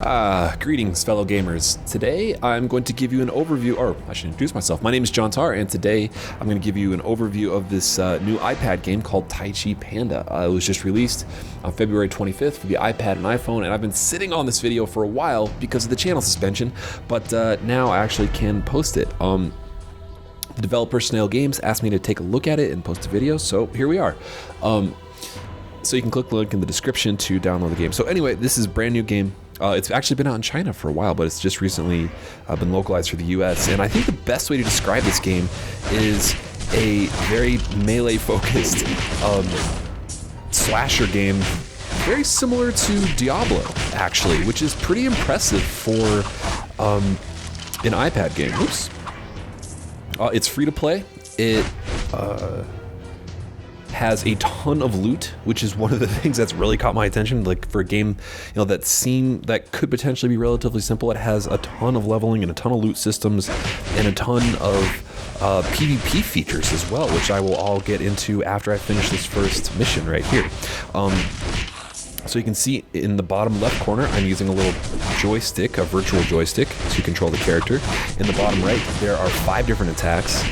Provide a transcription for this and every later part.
Greetings, fellow gamers. Today, I'm going to give you an overview, or I should introduce myself. My name is John Tar, and today I'm going to give you an overview of this new iPad game called Taichi Panda. It was just released on February 25th for the iPad and iPhone, and I've been sitting on this video for a while because of the channel suspension, but now I actually can post it. The developer Snail Games asked me to take a look at it and post a video, so here we are. So you can click the link in the description to download the game. So anyway, this is a brand new game. It's actually been out in China for a while, but it's just recently been localized for the US. And I think the best way to describe this game is a very melee-focused slasher game, very similar to Diablo, actually, which is pretty impressive for an iPad game. Oops. It's free to play. It has a ton of loot, which is one of the things that's really caught my attention. Like for a game, that could potentially be relatively simple, it has a ton of leveling and a ton of loot systems and a ton of PvP features as well, which I will all get into after I finish this first mission right here. So you can see in the bottom left corner, I'm using a little joystick, a virtual joystick, to control the character. In the bottom right, there are 5 different attacks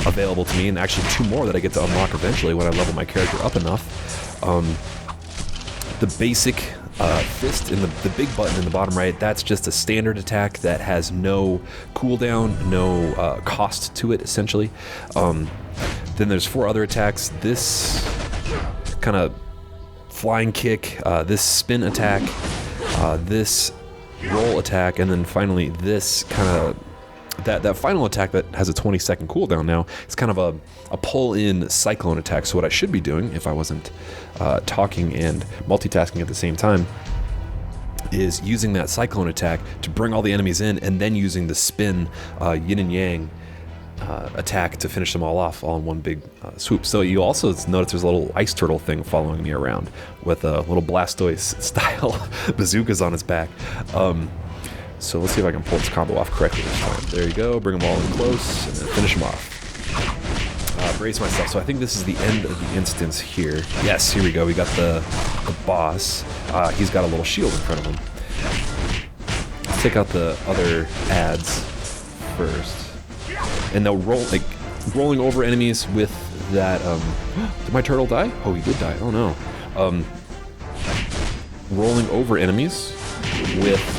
available to me, and actually 2 more that I get to unlock eventually when I level my character up enough. The basic fist in the big button in the bottom right, that's just a standard attack that has no cooldown, no cost to it, essentially. Then there's 4 other attacks. This kind of flying kick, this spin attack, this roll attack, and then finally this kind of that final attack that has a 20-second cooldown now. It's kind of a pull-in cyclone attack. So what I should be doing, if I wasn't talking and multitasking at the same time, is using that cyclone attack to bring all the enemies in, and then using the spin yin and yang attack to finish them all off, all in one big swoop. So you also notice there's a little ice turtle thing following me around with a little Blastoise-style bazookas on his back. So let's see if I can pull this combo off correctly this time. There you go, bring them all in close, and then finish them off. Brace myself, so I think this is the end of the instance here. Yes, here we go, we got the boss. He's got a little shield in front of him. Let's take out the other ads first. And they'll rolling over enemies with that, did my turtle die? Oh, he did die, oh no. Rolling over enemies with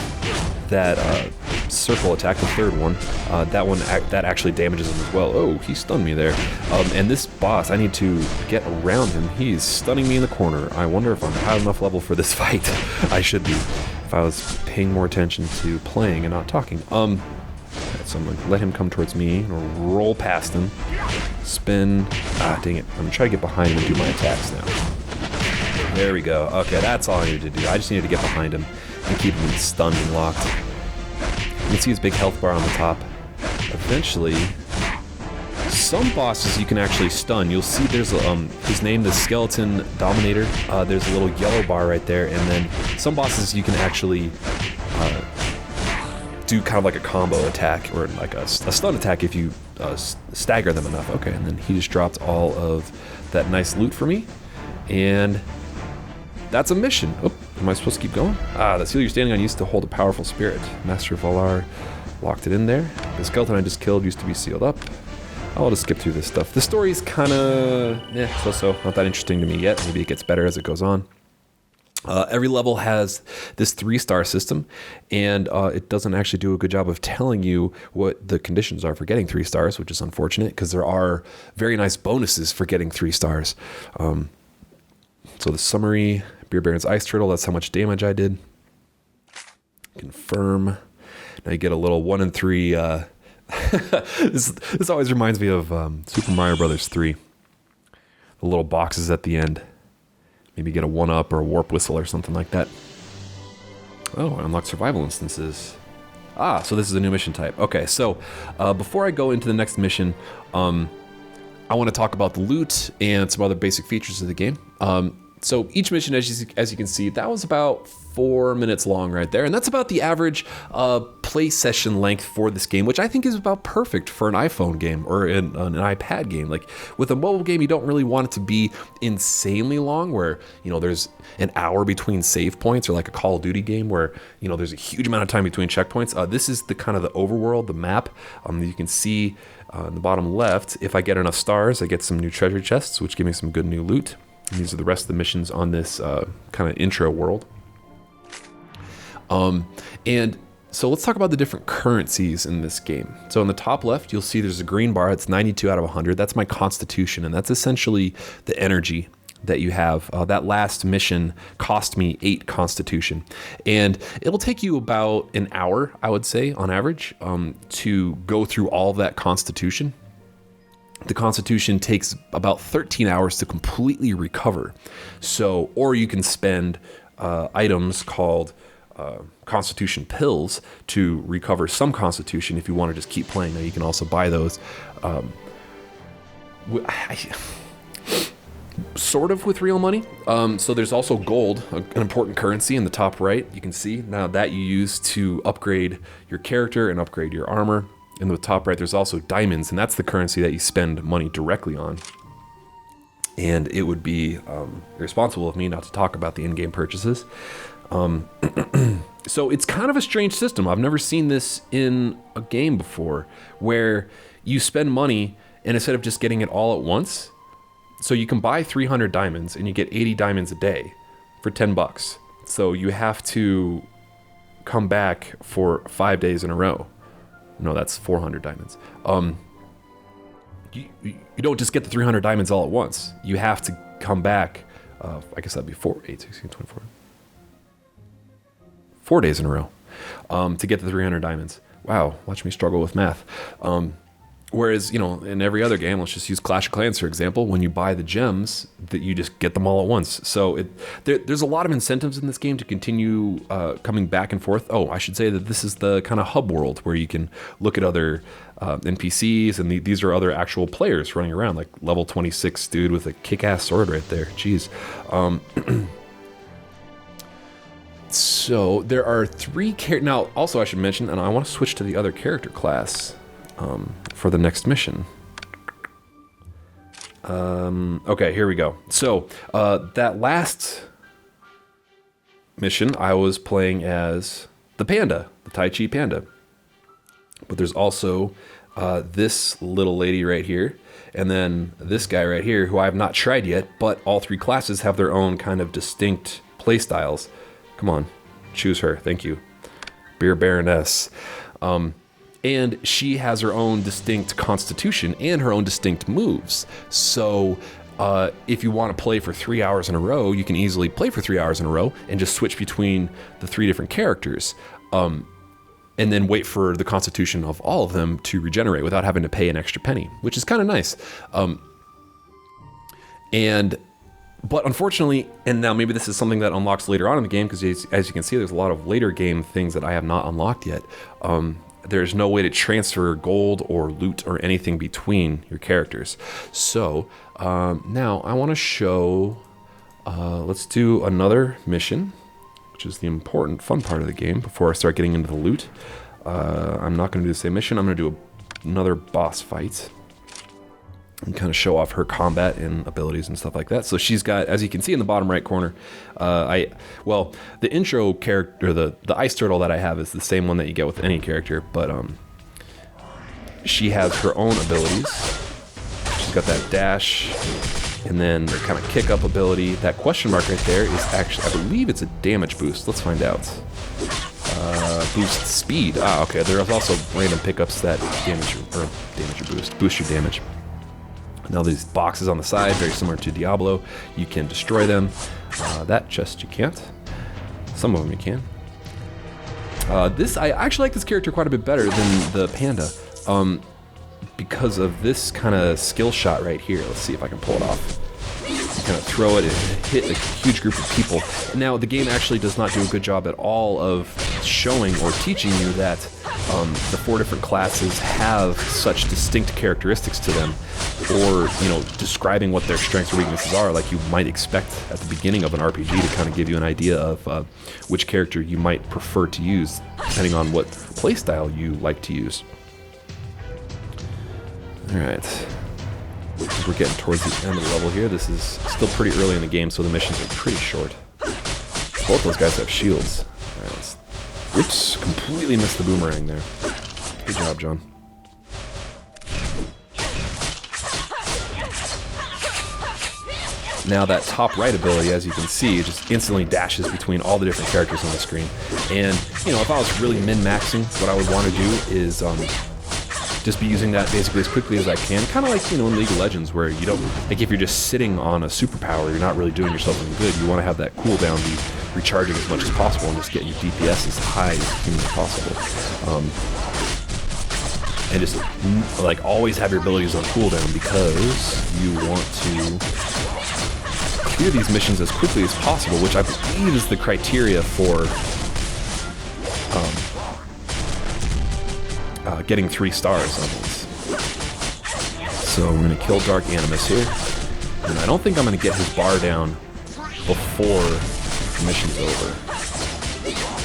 that circle attack, the third one, that actually damages him as well. Oh, he stunned me there. And this boss, I need to get around him. He's stunning me in the corner. I wonder if I'm high enough level for this fight. I should be, if I was paying more attention to playing and not talking. So I'm gonna let him come towards me, or roll past him, spin. Dang it. I'm gonna try to get behind him and do my attacks now. There we go. Okay, that's all I needed to do. I just needed to get behind him and keep him stunned and locked. You can see his big health bar on the top. Eventually, some bosses you can actually stun. You'll see there's his name, the Skeleton Dominator. There's a little yellow bar right there, and then some bosses you can actually do kind of like a combo attack, or like a stun attack if you stagger them enough. Okay, and then he just dropped all of that nice loot for me, and that's a mission. Oh, am I supposed to keep going? The seal you're standing on used to hold a powerful spirit. Master Valar locked it in there. The skeleton I just killed used to be sealed up. I'll just skip through this stuff. The story's kind of, so-so. Not that interesting to me yet. Maybe it gets better as it goes on. Every level has this 3-star system, and it doesn't actually do a good job of telling you what the conditions are for getting 3 stars, which is unfortunate, because there are very nice bonuses for getting 3 stars. So the summary, Beer Baron's Ice Turtle, that's how much damage I did. Confirm. Now you get a little 1 in 3. This always reminds me of Super Mario Bros. 3. The little boxes at the end. Maybe get a 1-up or a warp whistle or something like that. Oh, unlock survival instances. So this is a new mission type. Okay, so before I go into the next mission, I want to talk about the loot and some other basic features of the game. So each mission, as you can see, that was about 4 minutes long right there. And that's about the average play session length for this game, which I think is about perfect for an iPhone game or an iPad game. Like with a mobile game, you don't really want it to be insanely long where, you know, there's an hour between save points, or like a Call of Duty game where, you know, there's a huge amount of time between checkpoints. This is the kind of the overworld, the map. You can see in the bottom left, if I get enough stars, I get some new treasure chests, which give me some good new loot. And these are the rest of the missions on this kind of intro world. And so let's talk about the different currencies in this game. So on the top left, you'll see there's a green bar. It's 92 out of 100. That's my constitution, and that's essentially the energy that you have. That last mission cost me 8 constitution, and it'll take you about an hour, I would say, on average, to go through all of that constitution. The constitution takes about 13 hours to completely recover. So, or you can spend items called constitution pills to recover some constitution if you want to just keep playing. Now you can also buy those sort of with real money. So there's also gold, an important currency in the top right. You can see now that you use to upgrade your character and upgrade your armor. In the top right, there's also diamonds, and that's the currency that you spend money directly on. And it would be irresponsible of me not to talk about the in-game purchases. So it's kind of a strange system. I've never seen this in a game before, where you spend money and instead of just getting it all at once, so you can buy 300 diamonds and you get 80 diamonds a day for 10 bucks. So you have to come back for 5 days in a row. No, that's 400 diamonds. You don't just get the 300 diamonds all at once. You have to come back, I guess that'd be 4, 8, 16, 24. 4 days in a row to get the 300 diamonds. Wow, watch me struggle with math. Whereas, you know, in every other game, let's just use Clash of Clans, for example, when you buy the gems, that you just get them all at once. So there's a lot of incentives in this game to continue coming back and forth. Oh, I should say that this is the kind of hub world where you can look at other NPCs, and these are other actual players running around, like level 26 dude with a kick-ass sword right there. Jeez. So there are 3 characters. Now, also I should mention, and I want to switch to the other character class for the next mission. Okay, here we go. So that last mission, I was playing as the panda, the Taichi Panda. But there's also this little lady right here, and then this guy right here, who I have not tried yet, but all 3 classes have their own kind of distinct play styles. Come on, choose her, thank you. Beer Baroness. And she has her own distinct constitution and her own distinct moves. So if you want to play for 3 hours in a row, you can easily play for 3 hours in a row and just switch between the 3 different characters. And then wait for the constitution of all of them to regenerate without having to pay an extra penny, which is kind of nice. But unfortunately, and now maybe this is something that unlocks later on in the game, because as you can see, there's a lot of later game things that I have not unlocked yet. There's no way to transfer gold or loot or anything between your characters. So now I want to show, let's do another mission, which is the important, fun part of the game before I start getting into the loot. I'm not going to do the same mission. I'm going to do another boss fight and kind of show off her combat and abilities and stuff like that. So she's got, as you can see in the bottom right corner, the intro character, the ice turtle that I have is the same one that you get with any character, but she has her own abilities. She's got that dash, and then the kind of kick up ability. That question mark right there is actually, I believe it's a damage boost. Let's find out. Boost speed. Ah, okay. There's also random pickups that boost your damage. Now these boxes on the side, very similar to Diablo, you can destroy them. That chest you can't. Some of them you can. I actually like this character quite a bit better than the panda, because of this kind of skill shot right here. Let's see if I can pull it off. Kind of throw it and hit a huge group of people. Now the game actually does not do a good job at all of showing or teaching you that the 4 different classes have such distinct characteristics to them, or describing what their strengths or weaknesses are, like you might expect at the beginning of an RPG to kind of give you an idea of which character you might prefer to use depending on what playstyle you like to use. All right, we're getting towards the end of the level here. This is still pretty early in the game, so the missions are pretty short. Both those guys have shields. All right, oops, completely missed the boomerang there. Good job, John. Now that top right ability, as you can see, just instantly dashes between all the different characters on the screen. And, if I was really min-maxing, what I would want to do is just be using that basically as quickly as I can. Kind of like, in League of Legends, where you don't, like if you're just sitting on a superpower, you're not really doing yourself any good. You want to have that cooldown be recharging as much as possible and just getting your DPS as high as humanly possible. And just, like, always have your abilities on cooldown because you want to clear these missions as quickly as possible, which I believe is the criteria for getting 3 stars on these. So we're going to kill Dark Animus here, and I don't think I'm going to get his bar down before the mission's over.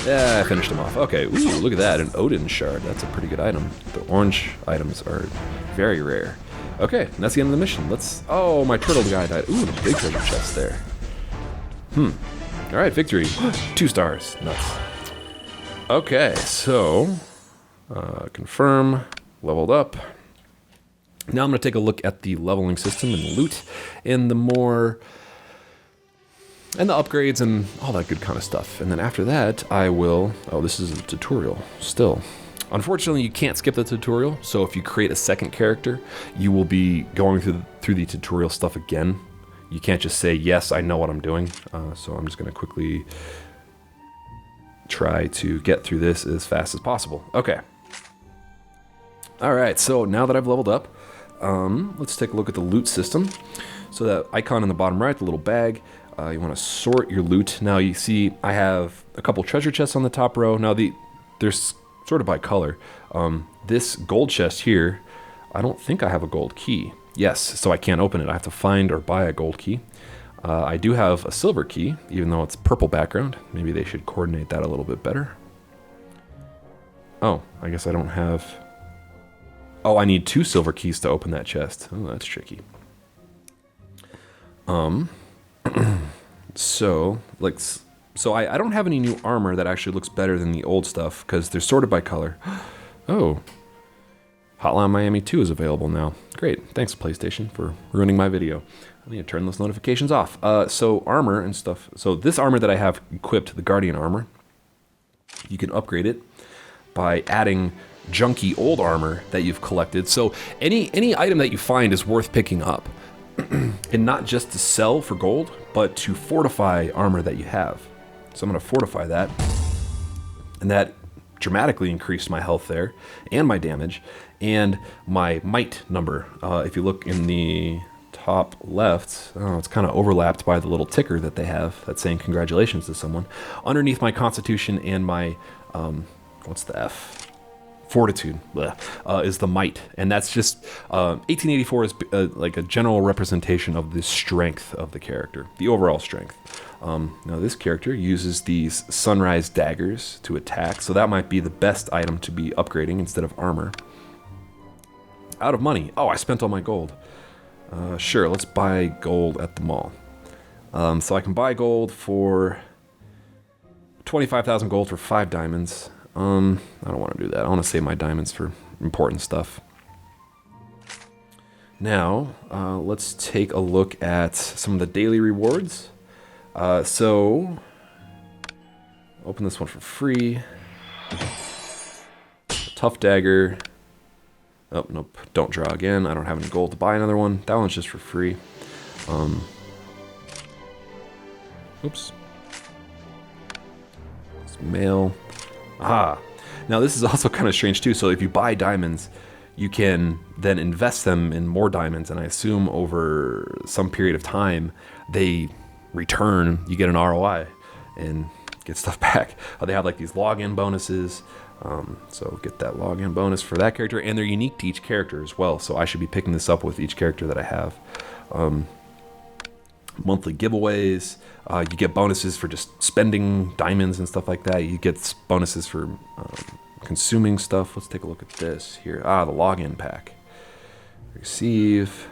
Yeah, I finished him off. Okay, ooh, look at that, an Odin shard. That's a pretty good item. The orange items are very rare. Okay, and that's the end of the mission. Oh, my turtle guy died. Ooh, the big treasure chest there. Alright, victory. 2 stars. Nuts. Okay, so confirm, leveled up. Now I'm going to take a look at the leveling system and the loot and the upgrades and all that good kind of stuff. And then after that, I will... Oh, this is a tutorial still. Unfortunately, you can't skip the tutorial, so if you create a second character, you will be going through the tutorial stuff again. You can't just say, yes, I know what I'm doing. So I'm just going to quickly try to get through this as fast as possible. Okay. Alright, so now that I've leveled up, let's take a look at the loot system. So that icon in the bottom right, the little bag, you want to sort your loot. Now you see I have a couple treasure chests on the top row. Now there's sorted by color. This gold chest here, I don't think I have a gold key. Yes, so I can't open it. I have to find or buy a gold key. I do have a silver key, even though it's purple background. Maybe they should coordinate that a little bit better. Oh, I guess I don't have... Oh, I need 2 silver keys to open that chest. Oh, that's tricky. So I don't have any new armor that actually looks better than the old stuff because they're sorted by color. Oh, Hotline Miami 2 is available now. Great, thanks PlayStation for ruining my video. I need to turn those notifications off. So armor and stuff. So this armor that I have equipped, the Guardian armor, you can upgrade it by adding junky old armor that you've collected. So any item that you find is worth picking up. And not just to sell for gold, but to fortify armor that you have. So I'm going to fortify that. And that dramatically increased my health there, and my damage, and my might number. If you look in the top left, it's kind of overlapped by the little ticker that they have that's saying congratulations to someone. Underneath my constitution and my, what's the F? Fortitude is the might, and that's just 1884 is like a general representation of the strength of the character, the overall strength. Now this character uses these sunrise daggers to attack, so that might be the best item to be upgrading instead of armor. Out of money. Oh, I spent all my gold. Sure, let's buy gold at the mall. So I can buy gold for 25,000 gold for 5 diamonds. I don't want to do that. I want to save my diamonds for important stuff. Now, let's take a look at some of the daily rewards. So, open this one for free. Tough dagger. Oh, nope. Don't draw again. I don't have any gold to buy another one. That one's just for free. Oops. It's mail. Ah, now this is also kind of strange too. So if you buy diamonds, you can then invest them in more diamonds, and I assume over some period of time they return. You get an ROI, and get stuff back. They have like these login bonuses. So get that login bonus for that character, and they're unique to each character as well. So I should be picking this up with each character that I have. Monthly giveaways. You get bonuses for just spending diamonds and stuff like that. You get bonuses for consuming stuff. Let's take a look at this here. The login pack. Receive.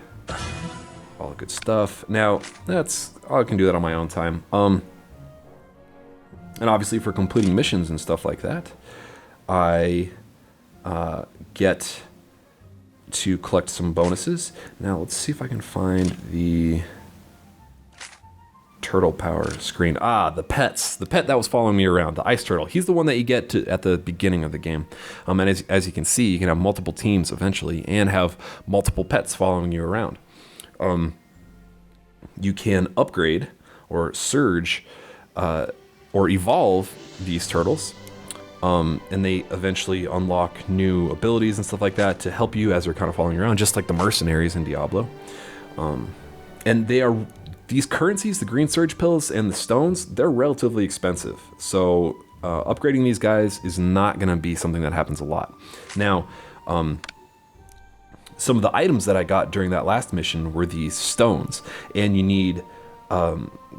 All the good stuff. Now, I can do that on my own time. And obviously for completing missions and stuff like that, I get to collect some bonuses. Now let's see if I can find the turtle power screen. The pets. The pet that was following me around, the ice turtle. He's the one that you get at the beginning of the game. And as you can see, you can have multiple teams eventually and have multiple pets following you around. You can upgrade or surge or evolve these turtles. And they eventually unlock new abilities and stuff like that to help you as they're kind of following you around, just like the mercenaries in Diablo. And these currencies, the green surge pills and the stones, they're relatively expensive. So upgrading these guys is not going to be something that happens a lot. Now, some of the items that I got during that last mission were these stones, and you need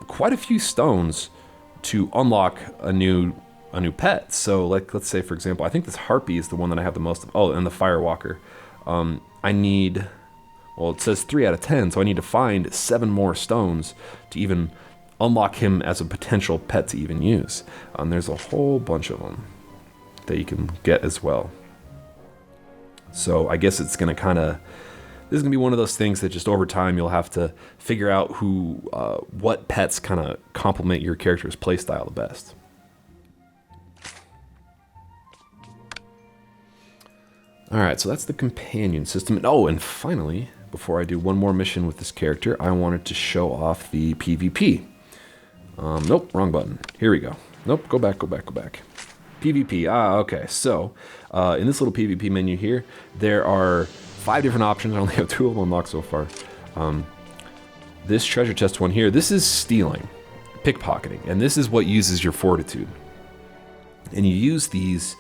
quite a few stones to unlock a new pet. So let's say, for example, I think this harpy is the one that I have the most of. Oh, and the firewalker. I need, well, it says 3 out of 10, so I need to find 7 more stones to even unlock him as a potential pet to even use. There's a whole bunch of them that you can get as well. So I guess it's going to this is going to be one of those things that just over time you'll have to figure out what pets kind of complement your character's playstyle the best. Alright, so that's the companion system. Oh, and finally, before I do one more mission with this character, I wanted to show off the PvP. Nope, wrong button. Here we go. Nope, go back. PvP, okay. So, in this little PvP menu here, there are 5 different options. I only have 2 of them unlocked so far. This treasure chest one here, this is stealing, pickpocketing, and this is what uses your fortitude. And you use these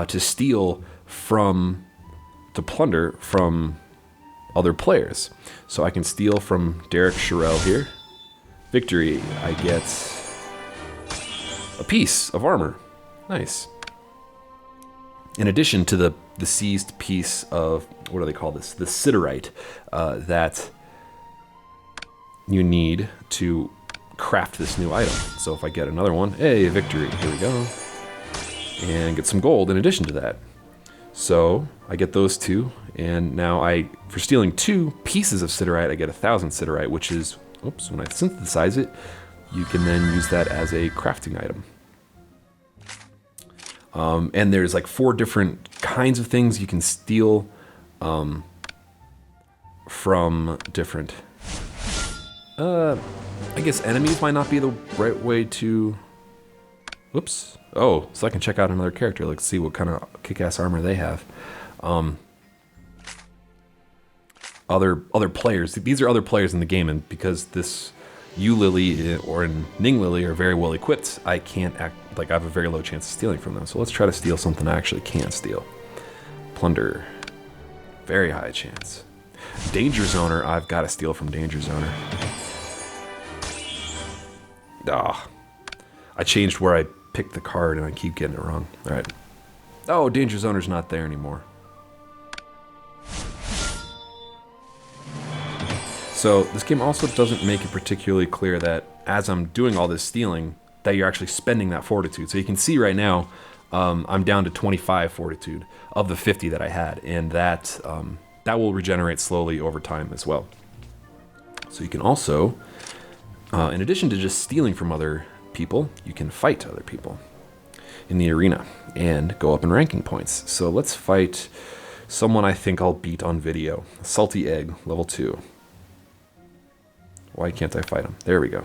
to steal to plunder from other players. So I can steal from Derek Sherrill here. Victory, I get a piece of armor. Nice. In addition to the seized piece of, what do they call this? The siderite that you need to craft this new item. So if I get another one, hey, victory, here we go. And get some gold in addition to that. So I get those 2, and now for stealing 2 pieces of siderite, I get 1,000 siderite, which is, when I synthesize it, you can then use that as a crafting item. And there's like 4 different kinds of things you can steal from different, I guess enemies might not be the right way to, oh, so I can check out another character, like see what kind of kick-ass armor they have. Other players, these are other players in the game, and because this Lily or Ning Lily are very well equipped, I can't act like I have a very low chance of stealing from them. So let's try to steal something I actually can steal. Plunder, very high chance. Danger Zoner, I've got to steal from Danger Zoner. I changed where I picked the card and I keep getting it wrong. All right. Oh, Danger Zoner's not there anymore. So this game also doesn't make it particularly clear that as I'm doing all this stealing, that you're actually spending that fortitude. So you can see right now, I'm down to 25 fortitude of the 50 that I had, and that will regenerate slowly over time as well. So you can also, in addition to just stealing from other people, you can fight other people in the arena and go up in ranking points. So let's fight someone I think I'll beat on video. Salty Egg, level 2. Why can't I fight him? There we go.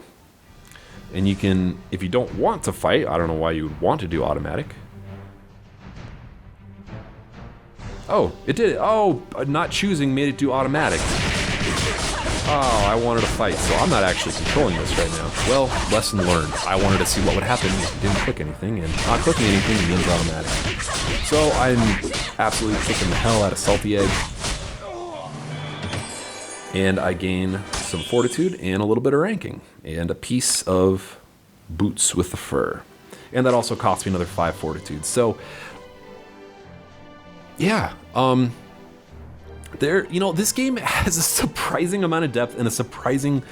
And you can, if you don't want to fight, I don't know why you would want to do automatic. Oh, it did it. Oh, not choosing made it do automatic. Oh, I wanted to fight, so I'm not actually controlling this right now. Well, lesson learned. I wanted to see what would happen if you didn't click anything, and not clicking anything means automatic. So I'm absolutely kicking the hell out of Salty Egg. And I gain some fortitude and a little bit of ranking, and a piece of boots with the fur. And that also cost me another 5 fortitude. So, yeah, this game has a surprising amount of depth and a surprising,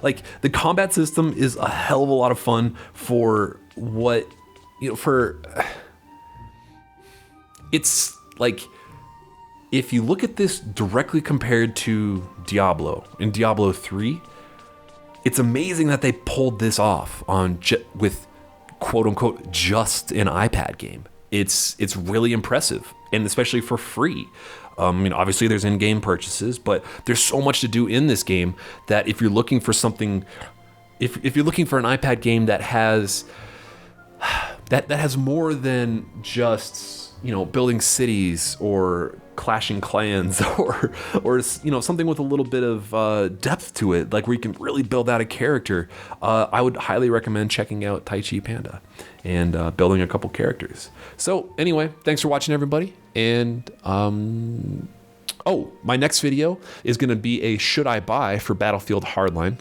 like, the combat system is a hell of a lot of fun for what, it's like, if you look at this directly compared to Diablo, in Diablo 3, it's amazing that they pulled this off with quote unquote just an iPad game. It's really impressive, and especially for free. Obviously there's in-game purchases, but there's so much to do in this game that if you're looking for something, if you're looking for an iPad game that has more than just building cities or clashing clans or something with a little bit of depth to it, like where you can really build out a character, I would highly recommend checking out Taichi Panda and building a couple characters. So anyway, thanks for watching, everybody. And my next video is going to be a should I buy for Battlefield Hardline,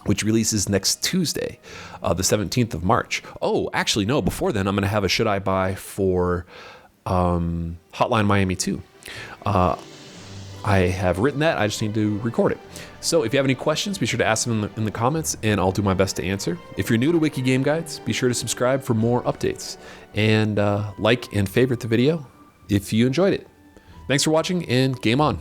which releases next Tuesday, the 17th of March. Oh, actually, no, before then, I'm going to have a should I buy for Hotline Miami 2. I have written that, I just need to record it. So if you have any questions, be sure to ask them in the comments, and I'll do my best to answer. If you're new to WikiGameGuides, be sure to subscribe for more updates, and like and favorite the video if you enjoyed it. Thanks for watching, and game on.